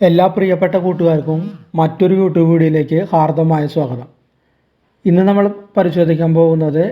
എല്ലാ പ്രിയപ്പെട്ട കൂട്ടുകാർക്കും മറ്റൊരു യൂട്യൂബ് വീഡിയോയിലേക്ക് ഹാർദമായ സ്വാഗതം. ഇന്ന് നമ്മൾ പരിശോധിക്കാൻ പോകുന്നത്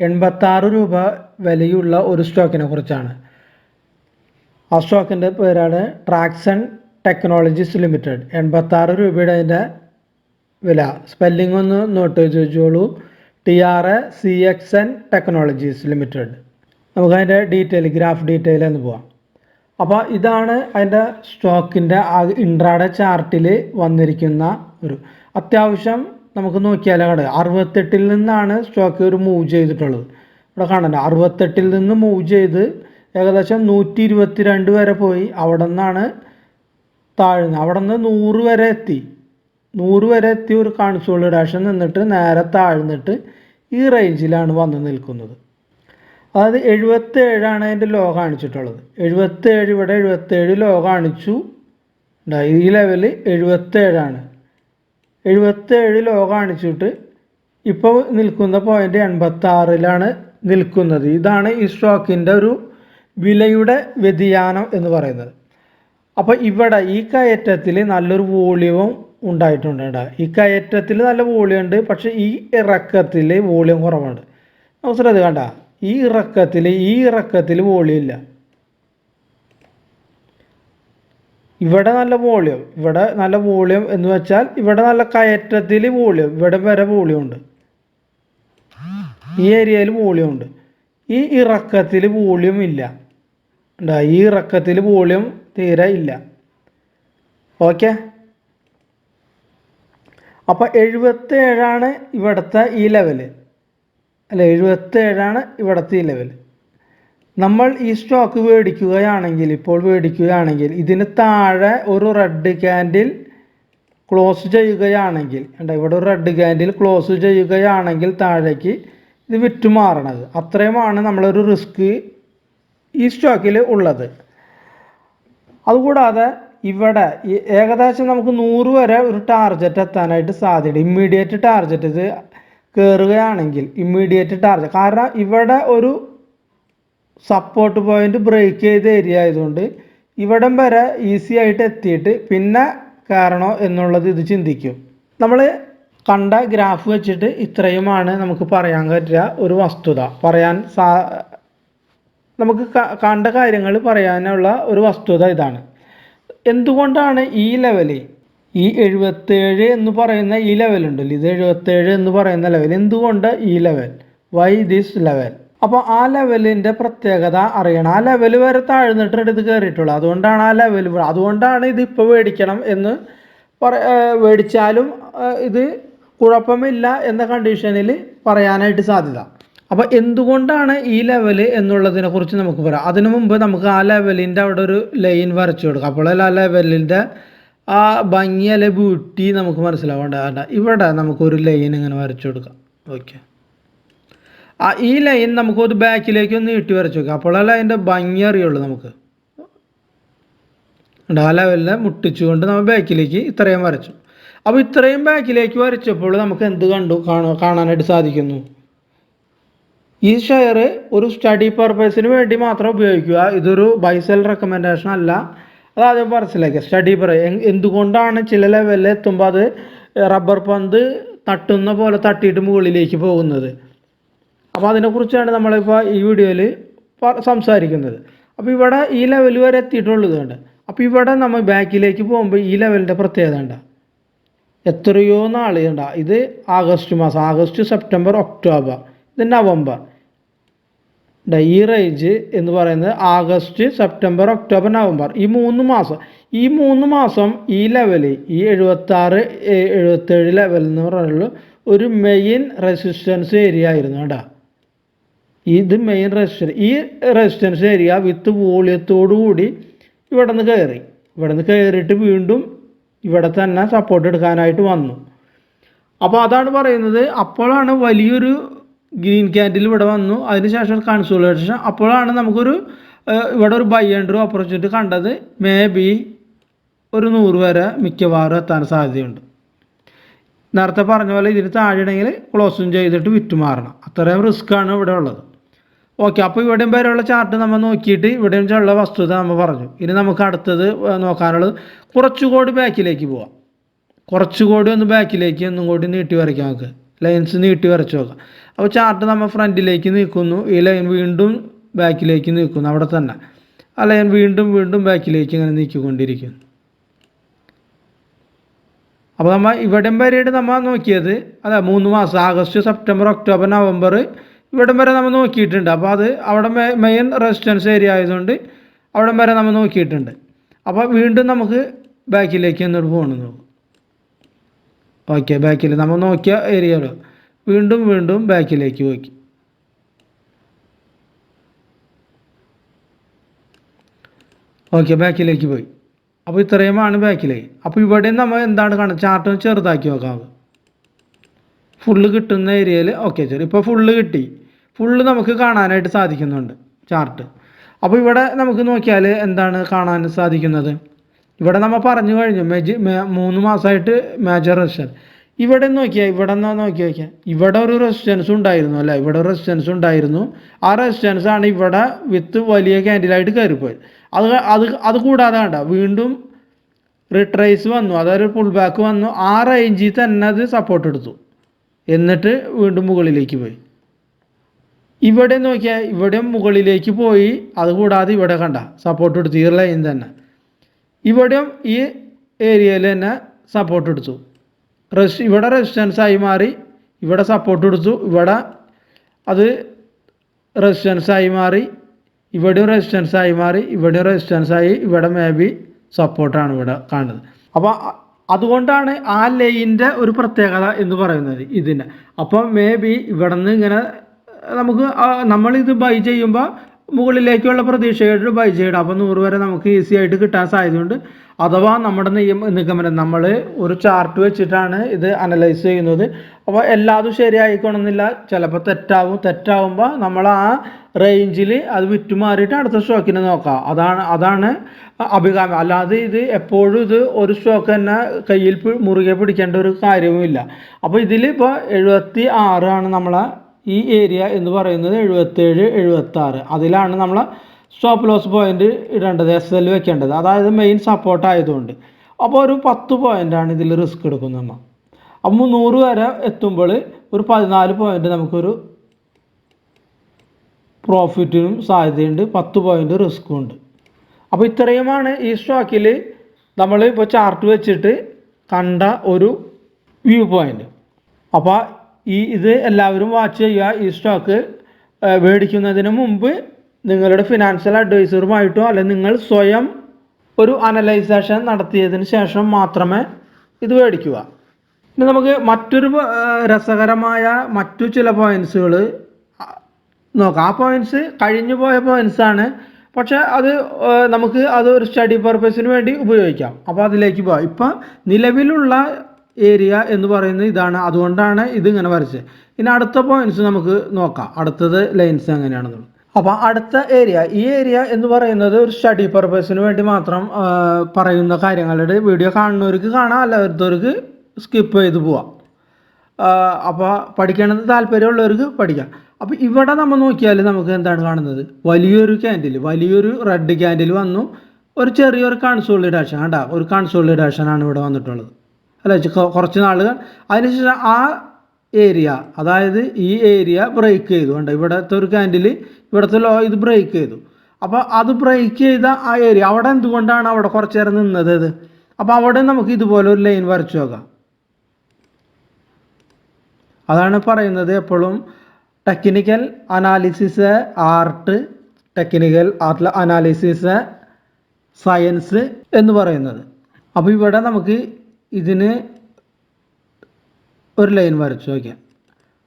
86 രൂപ വിലയുള്ള ഒരു സ്റ്റോക്കിനെ കുറിച്ചാണ്. ആ സ്റ്റോക്കിൻ്റെ പേരാണ് ട്രാക്സൺ ടെക്നോളജീസ് ലിമിറ്റഡ്. 86 രൂപയുടെ അതിൻ്റെ വില. സ്പെല്ലിംഗ് ഒന്ന് നോട്ട് ചോദിച്ചോളൂ. TRACXN technologies limited. നമുക്കതിൻ്റെ ഗ്രാഫ് ഡീറ്റെയിൽ എന്ന് പോവാം. അപ്പോൾ ഇതാണ് അതിൻ്റെ സ്റ്റോക്കിൻ്റെ ഇൻട്രാഡേ ചാർട്ടിൽ വന്നിരിക്കുന്ന ഒരു അത്യാവശ്യം നമുക്ക് നോക്കിയാൽ കാണുക. 68 നിന്നാണ് സ്റ്റോക്ക് ഒരു മൂവ് ചെയ്തിട്ടുള്ളത്. ഇവിടെ കാണണ്ട, 68 നിന്ന് മൂവ് ചെയ്ത് ഏകദേശം 122 വരെ പോയി. അവിടെ നിന്നാണ് താഴ്ന്നത്. അവിടെ നിന്ന് 100 വരെ എത്തി. 100 വരെ എത്തി ഒരു കൺസോളിഡേഷൻ നിന്നിട്ട് നേരെ താഴ്ന്നിട്ട് ഈ റേഞ്ചിലാണ് വന്ന് നിൽക്കുന്നത്. അതായത് 77 അതിൻ്റെ ലോ കാണിച്ചിട്ടുള്ളത്. 77 ഇവിടെ 77 ലോ കാണിച്ചു. ഈ ലെവൽ 77 77 ലോ കാണിച്ചിട്ട് ഇപ്പോൾ നിൽക്കുന്ന പോയിൻ്റ് 86 നിൽക്കുന്നത്. ഇതാണ് ഈ സ്റ്റോക്കിൻ്റെ ഒരു വിലയുടെ വ്യതിയാനം എന്ന് പറയുന്നത്. അപ്പോൾ ഇവിടെ ഈ കയറ്റത്തിൽ നല്ലൊരു വോളിയവും ഉണ്ടായിട്ടുണ്ട്. ഈ കയറ്റത്തിൽ നല്ല വോളിയം ഉണ്ട്, പക്ഷേ ഈ ഇറക്കത്തിൽ വോളിയം കുറവുണ്ട്. നമുക്ക് ശ്രദ്ധിക്കണ്ട, ഈ ഇറക്കത്തിൽ വോളിയം ഇല്ല. ഇവിടെ നല്ല വോളിയം എന്ന് വെച്ചാൽ ഇവിടെ നല്ല കയറ്റത്തിൽ വോളിയം, ഇവിടെ വരെ വോളിയം ഉണ്ട്. ഈ ഏരിയയിൽ വോളിയം ഉണ്ട്. ഈ ഇറക്കത്തിൽ വോളിയം ഇല്ല. ഈ ഇറക്കത്തിൽ വോളിയം തീരെ ഇല്ല. ഓക്കെ, അപ്പോൾ 77 ഇവിടുത്തെ ഈ ലെവല്, അല്ല 77 ഇവിടുത്തെ ഈ ലെവൽ. നമ്മൾ ഈ സ്റ്റോക്ക് ഇപ്പോൾ മേടിക്കുകയാണെങ്കിൽ ഇതിന് താഴെ ഒരു റെഡ് ക്യാൻഡിൽ ക്ലോസ് ചെയ്യുകയാണെങ്കിൽ, ഇവിടെ ഒരു റെഡ് ക്യാൻഡിൽ ക്ലോസ് ചെയ്യുകയാണെങ്കിൽ താഴേക്ക് ഇത് വിറ്റുമാറണത്. അത്രയുമാണ് നമ്മളൊരു റിസ്ക് ഈ സ്റ്റോക്കിൽ ഉള്ളത്. അതുകൂടാതെ ഇവിടെ ഏകദേശം നമുക്ക് 100 വരെ ഒരു ടാർഗറ്റ് എത്താനായിട്ട് സാധ്യത. ഇമ്മീഡിയറ്റ് ടാർഗറ്റ് ഇത് കയറുകയാണെങ്കിൽ കാരണം ഇവിടെ ഒരു സപ്പോർട്ട് പോയിന്റ് ബ്രേക്ക് ചെയ്ത ഏരിയ ആയതുകൊണ്ട് ഇവിടം വരെ ഈസി ആയിട്ട് എത്തിയിട്ട് പിന്നെ കയറണോ എന്നുള്ളത് ഇത് ചിന്തിക്കും. നമ്മൾ കണ്ട ഗ്രാഫ് വെച്ചിട്ട് ഇത്രയുമാണ് നമുക്ക് പറയാൻ പറ്റുക ഒരു വസ്തുത. നമുക്ക് കണ്ട കാര്യങ്ങൾ പറയാനുള്ള ഒരു വസ്തുത ഇതാണ്. എന്തുകൊണ്ടാണ് ഈ ലെവല്, ഈ 77 എന്ന് പറയുന്ന ഈ ലെവലുണ്ടല്ലോ, ഇത് 77 എന്ന് പറയുന്ന ലെവൽ, എന്തുകൊണ്ട് ഈ ലെവൽ, വൈ ദിസ് ലെവൽ? അപ്പോൾ ആ ലെവലിൻ്റെ പ്രത്യേകത അറിയണം. ആ ലെവൽ വരെ താഴ്ന്നിട്ട് ഇത് കയറിയിട്ടുള്ളൂ. അതുകൊണ്ടാണ് ആ ലെവൽ, അതുകൊണ്ടാണ് ഇത് ഇപ്പോൾ മേടിക്കണം എന്ന് മേടിച്ചാലും ഇത് കുഴപ്പമില്ല എന്ന കണ്ടീഷനിൽ പറയാനായിട്ട് സാധ്യത. അപ്പോൾ എന്തുകൊണ്ടാണ് ഈ ലെവൽ എന്നുള്ളതിനെ കുറിച്ച് നമുക്ക് പറയാം. അതിനു മുമ്പ് നമുക്ക് ആ ലെവലിൻ്റെ അവിടെ ഒരു ലൈൻ വരച്ചു കൊടുക്കാം. അപ്പോൾ ആ ലെവലിൻ്റെ ആ ഭംഗി അല്ലെ ബ്യൂട്ടി നമുക്ക് മനസ്സിലാവേണ്ട. ഇവിടെ നമുക്കൊരു ലൈൻ ഇങ്ങനെ വരച്ചു കൊടുക്കാം. ഓക്കെ, ഈ ലൈൻ നമുക്കൊരു ബാക്കിലേക്ക് ഒന്ന് നീട്ടി വരച്ചു നോക്കാം. അപ്പോഴല്ല അതിൻ്റെ ഭംഗി അറിയുള്ളൂ നമുക്ക്. ആ ലെവലിനെ മുട്ടിച്ചുകൊണ്ട് നമ്മൾ ബാക്കിലേക്ക് ഇത്രയും വരച്ചു. അപ്പോൾ ഇത്രയും ബാക്കിലേക്ക് വരച്ചപ്പോൾ നമുക്ക് എന്ത് കാണാനായിട്ട് സാധിക്കുന്നു? ഈ ഷെയർ ഒരു സ്റ്റഡി പർപ്പസിന് വേണ്ടി മാത്രം ഉപയോഗിക്കുക. ഇതൊരു ബൈ സെൽ റെക്കമെൻഡേഷൻ അല്ല. അതാദ്യം മനസ്സിലാക്കുക. സ്റ്റഡി എന്തുകൊണ്ടാണ് ചില ലെവലിൽ എത്തുമ്പോൾ അത് റബ്ബർ പന്ത് തട്ടുന്ന പോലെ തട്ടിയിട്ട് മുകളിലേക്ക് പോകുന്നത്. അപ്പോൾ അതിനെക്കുറിച്ചാണ് നമ്മളിപ്പോൾ ഈ വീഡിയോയിൽ സംസാരിക്കുന്നത്. അപ്പോൾ ഇവിടെ ഈ ലെവൽ വരെ എത്തിയിട്ടുള്ളത് കൊണ്ട്, അപ്പോൾ ഇവിടെ നമ്മൾ ബാക്കിലേക്ക് പോകുമ്പോൾ ഈ ലെവലിൻ്റെ പ്രത്യേകത ഉണ്ട്. എത്രയോ നാളുണ്ട. ഇത് ആഗസ്റ്റ്, സെപ്റ്റംബർ, ഒക്ടോബർ, ഇത് നവംബർ. ഈ റേഞ്ച് എന്ന് പറയുന്നത് ആഗസ്റ്റ്, സെപ്റ്റംബർ, ഒക്ടോബർ, നവംബർ, ഈ 3 മാസം ഈ ലെവല്, ഈ 76, 77 ലെവൽ എന്ന് പറയുന്നത് ഒരു മെയിൻ റെസിസ്റ്റൻസ് ഏരിയ ആയിരുന്നു. ഇത് മെയിൻ ഈ റെസിസ്റ്റൻസ് ഏരിയ വിത്ത് വോളിയത്തോടു കൂടി ഇവിടെ നിന്ന് കയറിയിട്ട് വീണ്ടും ഇവിടെ തന്നെ സപ്പോർട്ട് എടുക്കാനായിട്ട് വന്നു. അപ്പോൾ അതാണ് പറയുന്നത്. അപ്പോഴാണ് വലിയൊരു ഗ്രീൻ ക്യാൻഡിൽ ഇവിടെ വന്നു. അതിനുശേഷം കൺസോളിഡേഷൻ. അപ്പോഴാണ് നമുക്കൊരു ഇവിടെ ഒരു ബൈ ആൻഡ് ഓപ്പർച്യൂണിറ്റി കണ്ടത്. മേ ബി ഒരു 100 വരെ മിക്കവാറും എത്താൻ സാധ്യതയുണ്ട്. നേരത്തെ പറഞ്ഞ പോലെ ഇതിന് താഴെയാണെങ്കിൽ ക്ലോസും ചെയ്തിട്ട് വിറ്റുമാറണം. അത്രയും റിസ്ക്കാണ് ഇവിടെ ഉള്ളത്. ഓക്കെ, അപ്പോൾ ഇവിടെയും വരെയുള്ള ചാർട്ട് നമ്മൾ നോക്കിയിട്ട് ഇവിടെയും ഉള്ള വസ്തുത നമ്മൾ പറഞ്ഞു. ഇനി നമുക്ക് അടുത്തത് നോക്കാനുള്ളത് കുറച്ചുകൂടി ബാക്കിലേക്ക് പോവാം. കുറച്ചുകൂടി ഒന്ന് ബാക്കിലേക്ക് ഒന്നും കൂടി നീട്ടി വരയ്ക്കാം. നമുക്ക് ലൈൻസ് നീട്ടി വരച്ച് നോക്കാം. അപ്പോൾ ചാർട്ട് നമ്മൾ ഫ്രണ്ടിലേക്ക് നീക്കുന്നു, ഈ ലൈൻ വീണ്ടും ബാക്കിലേക്ക് നീക്കുന്നു, അവിടെ തന്നെ ആ ലൈൻ വീണ്ടും വീണ്ടും ബാക്കിലേക്ക് ഇങ്ങനെ നീക്കിക്കൊണ്ടിരിക്കുന്നു. അപ്പോൾ നമ്മൾ ഇവിടം വരെയായിട്ട് നമ്മൾ നോക്കിയത് 3 മാസം, ആഗസ്റ്റ്, സെപ്റ്റംബർ, ഒക്ടോബർ, നവംബർ ഇവിടം വരെ നമ്മൾ നോക്കിയിട്ടുണ്ട്. അപ്പോൾ അത് അവിടെ മെയിൻ റെസിസ്റ്റൻസ് ഏരിയ ആയതുകൊണ്ട് അവിടം വരെ നമ്മൾ നോക്കിയിട്ടുണ്ട്. അപ്പോൾ വീണ്ടും നമുക്ക് ബാക്കിലേക്ക് എന്നോട് പോകണം നോക്കും. ഓക്കെ, ബാക്കിൽ നമ്മൾ നോക്കിയ ഏരിയയിലോ വീണ്ടും വീണ്ടും ബാക്കിലേക്ക് നോക്കി. ഓക്കെ, ബാക്കിലേക്ക് പോയി. അപ്പോൾ ഇത്രയുമാണ് ബാക്കിലേക്ക്. അപ്പോൾ ഇവിടെ നമ്മൾ എന്താണ് കാണുന്നത്, ചാർട്ട് ചെറുതാക്കി നോക്കാം. ഫുള്ള് കിട്ടുന്ന ഏരിയയിൽ ഓക്കെ ശരി, ഇപ്പോൾ ഫുള്ള് കിട്ടി. ഫുള്ള് നമുക്ക് കാണാനായിട്ട് സാധിക്കുന്നുണ്ട് ചാർട്ട്. അപ്പോൾ ഇവിടെ നമുക്ക് നോക്കിയാൽ എന്താണ് കാണാൻ സാധിക്കുന്നത്, ഇവിടെ നമ്മൾ പറഞ്ഞു കഴിഞ്ഞു 3 മാസമായിട്ട് മേജർ റെസിസ്റ്റൻസ്. ഇവിടെ നോക്കിയാൽ ഇവിടെ നോക്കിയാൽ ഇവിടെ ഒരു റെസിസ്റ്റൻസ് ഉണ്ടായിരുന്നു അല്ലേ, ഇവിടെ ഒരു റെസിസ്റ്റൻസ് ഉണ്ടായിരുന്നു. ആ റെസിസ്റ്റൻസ് ആണ് ഇവിടെ വിത്ത് വലിയ ക്യാൻഡിലായിട്ട് കയറിപ്പോയത്. അത് കൂടാതെ കണ്ട വീണ്ടും റിട്രേസ് വന്നു, അതായത് പുൾ ബാക്ക് വന്നു. ആ റേഞ്ചിൽ തന്നെ അത് സപ്പോർട്ട് എടുത്തു, എന്നിട്ട് വീണ്ടും മുകളിലേക്ക് പോയി. ഇവിടെ നോക്കിയാൽ ഇവിടെ മുകളിലേക്ക് പോയി. അതുകൂടാതെ ഇവിടെ കണ്ട സപ്പോർട്ട് എടുത്തു, ഈ ലൈൻ തന്നെ. ഇവിടെയും ഈ ഏരിയയിൽ തന്നെ സപ്പോർട്ട് എടുത്തു. ഇവിടെ റെസിസ്റ്റൻസായി മാറി, ഇവിടെ സപ്പോർട്ട് എടുത്തു, ഇവിടെ അത് റെസിസ്റ്റൻസായി മാറി, ഇവിടെയും റെസിസ്റ്റൻസായി മാറി, ഇവിടെയും റെസിസ്റ്റൻസായി, ഇവിടെ മേ ബി സപ്പോർട്ടാണ് ഇവിടെ കാണുന്നത്. അപ്പോൾ അതുകൊണ്ടാണ് ആ ലൈനിൻ്റെ ഒരു പ്രത്യേകത എന്ന് പറയുന്നത് ഇതിന്. അപ്പോൾ മേ ബി ഇവിടെ നിന്ന് ഇങ്ങനെ നമുക്ക് നമ്മളിത് ബൈ ചെയ്യുമ്പോൾ മുകളിലേക്കുള്ള പ്രതീക്ഷയായിട്ട് ബൈ ചെയ്യണം. അപ്പോൾ 100 വരെ നമുക്ക് ഈസി ആയിട്ട് കിട്ടാൻ സാധ്യതയുണ്ട്. അഥവാ നമ്മുടെ നിഗമനം നമ്മൾ ഒരു ചാർട്ട് വെച്ചിട്ടാണ് ഇത് അനലൈസ് ചെയ്യുന്നത്. അപ്പോൾ എല്ലാതും ശരിയായിക്കൊള്ളുന്നില്ല, ചിലപ്പോൾ തെറ്റാവുമ്പോൾ നമ്മൾ ആ റേഞ്ചിൽ അത് വിറ്റുമാറിയിട്ട് അടുത്ത സ്റ്റോക്കിനെ നോക്കാം. അതാണ് അഭികാമ്യം. അല്ലാതെ ഇത് എപ്പോഴും ഇത് ഒരു സ്റ്റോക്ക് തന്നെ കയ്യിൽ മുറുകെ പിടിക്കേണ്ട ഒരു കാര്യവുമില്ല. അപ്പോൾ ഇതിൽ ഇപ്പോൾ 76 ആണ് നമ്മളെ ഈ ഏരിയ എന്ന് പറയുന്നത്, 77, 76 അതിലാണ് നമ്മൾ സ്റ്റോപ്പ് ലോസ് പോയിന്റ് ഇടേണ്ടത്, SL വെക്കേണ്ടത്, അതായത് മെയിൻ സപ്പോർട്ട് ആയതുകൊണ്ട്. അപ്പോൾ ഒരു 10 പോയിൻ്റാണ് ഇതിൽ റിസ്ക് എടുക്കുന്നത് നമ്മൾ. അപ്പോൾ 100 വരെ എത്തുമ്പോൾ ഒരു 14 പോയിൻ്റ് നമുക്കൊരു പ്രോഫിറ്റിനും സാധ്യതയുണ്ട്, 10 പോയിൻ്റ് റിസ്ക്കും ഉണ്ട്. അപ്പോൾ ഇത്രയുമാണ് ഈ സ്റ്റോക്കിൽ നമ്മൾ ഇപ്പോൾ ചാർട്ട് വെച്ചിട്ട് കണ്ട ഒരു വ്യൂ പോയിൻ്റ്. അപ്പോൾ ഇത് എല്ലാവരും വാച്ച് ചെയ്യുക. ഈ സ്റ്റോക്ക് മേടിക്കുന്നതിന് മുമ്പ് നിങ്ങളുടെ ഫിനാൻഷ്യൽ അഡ്വൈസറുമായിട്ടോ അല്ലെങ്കിൽ നിങ്ങൾ സ്വയം ഒരു അനലൈസേഷൻ നടത്തിയതിന് ശേഷം മാത്രമേ ഇത് മേടിക്കുക. ഇനി നമുക്ക് മറ്റൊരു രസകരമായ മറ്റു ചില പോയിൻറ്റ്സുകൾ നോക്കാം. ആ പോയിൻറ്റ്സ് കഴിഞ്ഞു പോയ പോയിൻറ്റ്സാണ്, പക്ഷേ അത് നമുക്ക് അത് ഒരു സ്റ്റഡി പർപ്പസിന് വേണ്ടി ഉപയോഗിക്കാം. അപ്പോൾ അതിലേക്ക് പോകാം. ഇപ്പം നിലവിലുള്ള ഏരിയ എന്ന് പറയുന്നത് ഇതാണ്, അതുകൊണ്ടാണ് ഇതിങ്ങനെ വരച്ചത്. ഇനി അടുത്ത പോയിൻറ്റ്സ് നമുക്ക് നോക്കാം, അടുത്തത് ലൈൻസ് എങ്ങനെയാണെന്നുള്ളത്. അപ്പോൾ അടുത്ത ഏരിയ, ഈ ഏരിയ എന്ന് പറയുന്നത് ഒരു സ്റ്റഡി പർപ്പസിന് വേണ്ടി മാത്രം പറയുന്ന കാര്യങ്ങളുടെ വീഡിയോ കാണുന്നവർക്ക് കാണാം, അല്ലാത്തവർക്ക് സ്കിപ്പ് ചെയ്ത് പോവാം. അപ്പോൾ പഠിക്കണമെന്ന് താല്പര്യമുള്ളവർക്ക് പഠിക്കാം. അപ്പോൾ ഇവിടെ നമ്മൾ നോക്കിയാൽ നമുക്ക് എന്താണ് കാണുന്നത്, വലിയൊരു വലിയൊരു റെഡ് ക്യാൻഡിൽ വന്നു, ഒരു ചെറിയൊരു കൺസോളിഡേഷൻ കണ്ട, ഒരു കൺസോളിഡേഷനാണ് ഇവിടെ വന്നിട്ടുള്ളത് അല്ല, കുറച്ച് നാളുകൾ. അതിനുശേഷം ആ ഏരിയ, അതായത് ഈ ഏരിയ ബ്രേക്ക് ചെയ്തു കണ്ട, ഇവിടുത്തെ ഒരു ക്യാൻഡിൽ ഇവിടുത്തെ ലോ ഇത് ബ്രേക്ക് ചെയ്തു. അപ്പോൾ അത് ബ്രേക്ക് ചെയ്ത ആ ഏരിയ അവിടെ എന്തുകൊണ്ടാണ് അവിടെ കുറച്ച് നേരം നിന്നത് ഇത്. അപ്പോൾ അവിടെ നമുക്ക് ഇതുപോലെ ഒരു ലൈൻ വരച്ചു നോക്കാം. അതാണ് പറയുന്നത് എപ്പോഴും technical analysis art, technical analysis science എന്ന് പറയുന്നത്. അപ്പോൾ ഇവിടെ നമുക്ക് ഇതിന് ഒരു ലൈൻ വരച്ചു നോക്കിയാൽ.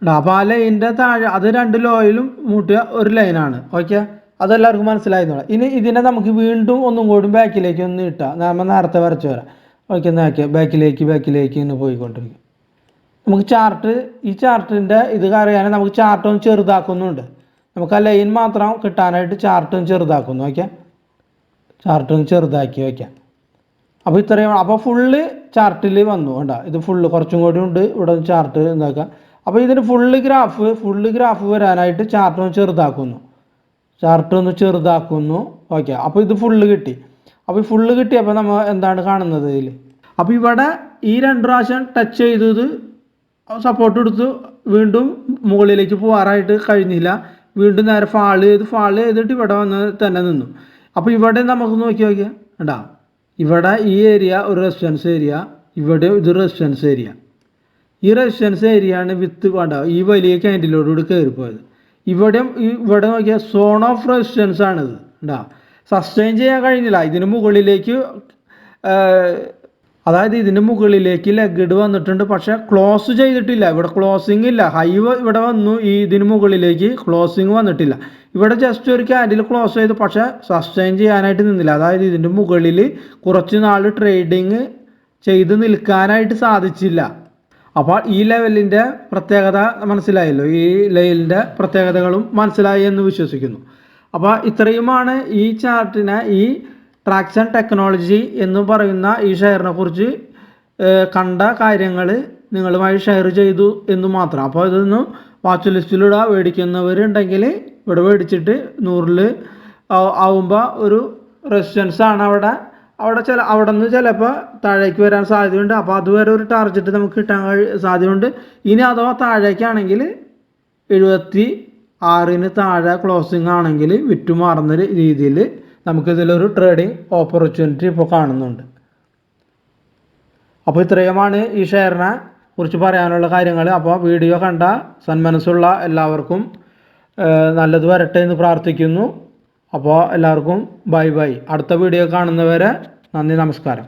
അപ്പോൾ ആ ലൈനിൻ്റെ താഴെ അത് 2 ലോയിലും മൂട്ടിയ ഒരു ലൈനാണ്. ഓക്കെ, അതെല്ലാവർക്കും മനസ്സിലായിരുന്നില്ല. ഇനി ഇതിനെ നമുക്ക് വീണ്ടും ഒന്നും കൂടി ബാക്കിലേക്ക് ഒന്ന് ഇട്ടാൽ, നമ്മൾ നേരത്തെ വരച്ചു വരാം. ഓക്കെ, നോക്കിയാൽ ബാക്കിലേക്ക് ഇങ്ങനെ പോയിക്കൊണ്ടിരിക്കും. നമുക്ക് ഈ ചാർട്ടിൻ്റെ ഇത് അറിയാൻ നമുക്ക് ചാർട്ട് ഒന്ന് ചെറുതാക്കുന്നുണ്ട്. നമുക്ക് ആ ലൈൻ മാത്രം കിട്ടാനായിട്ട് ചാർട്ട് ഒന്ന് ചെറുതാക്കുന്നു. ഓക്കെ, ചാർട്ട് ഒന്ന് ചെറുതാക്കി വയ്ക്കാം. അപ്പോൾ ഇത്രയും. അപ്പോൾ ഫുള്ള് ചാർട്ടിൽ വന്നു വേണ്ട, ഇത് ഫുള്ള് കുറച്ചും കൂടി ഉണ്ട് ഇവിടെ ചാർട്ട് എന്താക്കാം. അപ്പോൾ ഇതിന് ഫുള്ള് ഗ്രാഫ് വരാനായിട്ട് ചാർട്ട് ഒന്ന് ചെറുതാക്കുന്നു. ചാർട്ട് ഒന്ന് ചെറുതാക്കുന്നു. ഓക്കെ, അപ്പോൾ ഇത് ഫുള്ള് കിട്ടി. അപ്പോൾ ഈ ഫുള്ള് കിട്ടിയപ്പോൾ നമ്മൾ എന്താണ് കാണുന്നത് ഇതിൽ? അപ്പോൾ ഇവിടെ ഈ 2 പ്രാവശ്യം ടച്ച് ചെയ്തത് സപ്പോർട്ട് എടുത്തു, വീണ്ടും മുകളിലേക്ക് പോകാറായിട്ട് കഴിഞ്ഞില്ല, വീണ്ടും നേരെ ഫാൾ ചെയ്തിട്ട് ഇവിടെ വന്ന് തന്നെ നിന്നു. അപ്പോൾ ഇവിടെ നമുക്ക് നോക്കിയാൽ കണ്ടാ, ഇവിടെ ഈ ഏരിയ ഒരു റെസിസ്റ്റൻസ് ഏരിയ, ഇവിടെ ഇത് റെസിസ്റ്റൻസ് ഏരിയ. ഈ റെസിസ്റ്റൻസ് ഏരിയയാണ് വിത്ത് വേണ്ട ഈ വലിയ ക്യാൻഡിലോടുകൂടി കയറിപ്പോയത്. ഇവിടെ നോക്കിയാൽ സോൺ ഓഫ് റെസിസ്റ്റൻസ് ആണിത്. ഉണ്ടാ, സസ്റ്റെയിൻ ചെയ്യാൻ കഴിഞ്ഞില്ല. ഇതിന് മുകളിലേക്ക് അതായത് ഇതിന് മുകളിലേക്ക് ലെഗ് വന്നിട്ടുണ്ട്, പക്ഷെ ക്ലോസ് ചെയ്തിട്ടില്ല. ഇവിടെ ക്ലോസിങ് ഇല്ല. ഹൈ ഇവിടെ വന്നു, ഇതിന് മുകളിലേക്ക് ക്ലോസിങ് വന്നിട്ടില്ല. ഇവിടെ ജസ്റ്റ് ഒരു ക്യാൻഡിൽ ക്ലോസ് ചെയ്തു, പക്ഷെ സസ്റ്റെയിൻ ചെയ്യാനായിട്ട് നിന്നില്ല. അതായത് ഇതിൻ്റെ മുകളിൽ കുറച്ച് നാൾ ട്രേഡിങ് ചെയ്ത് നിൽക്കാനായിട്ട് സാധിച്ചില്ല. അപ്പോൾ ഈ ലെവലിൻ്റെ പ്രത്യേകത മനസ്സിലായല്ലോ, ഈ ലെവലിൻ്റെ പ്രത്യേകതകളും മനസ്സിലായി എന്ന് വിശ്വസിക്കുന്നു. അപ്പോൾ ഇത്രയുമാണ് ഈ ചാർട്ടിനെ, ഈ ട്രാക്ഷൻ ടെക്നോളജി എന്ന് പറയുന്ന ഈ ഷെയറിനെ കുറിച്ച് കണ്ട കാര്യങ്ങൾ നിങ്ങളുമായി ഷെയർ ചെയ്തു എന്ന് മാത്രം. അപ്പോൾ ഇതൊന്ന് വാച്ച് ലിസ്റ്റിലൂടെ മേടിക്കുന്നവരുണ്ടെങ്കിൽ ഇവിടെ മേടിച്ചിട്ട് 100 ആവുമ്പോൾ ഒരു റെസിസ്റ്റൻസ് ആണ് അവിടെ നിന്ന് ചിലപ്പോൾ താഴേക്ക് വരാൻ സാധ്യതയുണ്ട്. അപ്പോൾ അതുവരെ ഒരു ടാർഗറ്റ് നമുക്ക് കിട്ടാൻ സാധ്യതയുണ്ട്. ഇനി അഥവാ താഴേക്കാണെങ്കിൽ 76 താഴെ ക്ലോസിംഗ് ആണെങ്കിൽ വിറ്റുമാറുന്ന രീതിയിൽ നമുക്കിതിലൊരു ട്രേഡിംഗ് ഓപ്പർച്യൂണിറ്റി ഇപ്പോൾ കാണുന്നുണ്ട്. അപ്പോൾ ഇത്രയുമാണ് ഈ ഷെയറിനെ കുറിച്ച് പറയാനുള്ള കാര്യങ്ങൾ. അപ്പോൾ വീഡിയോ കണ്ട സന്മനസ്സുള്ള എല്ലാവർക്കും നല്ലത് വരട്ടെ എന്ന് പ്രാർത്ഥിക്കുന്നു. അപ്പോൾ എല്ലാവർക്കും ബൈ. അടുത്ത വീഡിയോ കാണുന്നവരെ നന്ദി, നമസ്കാരം.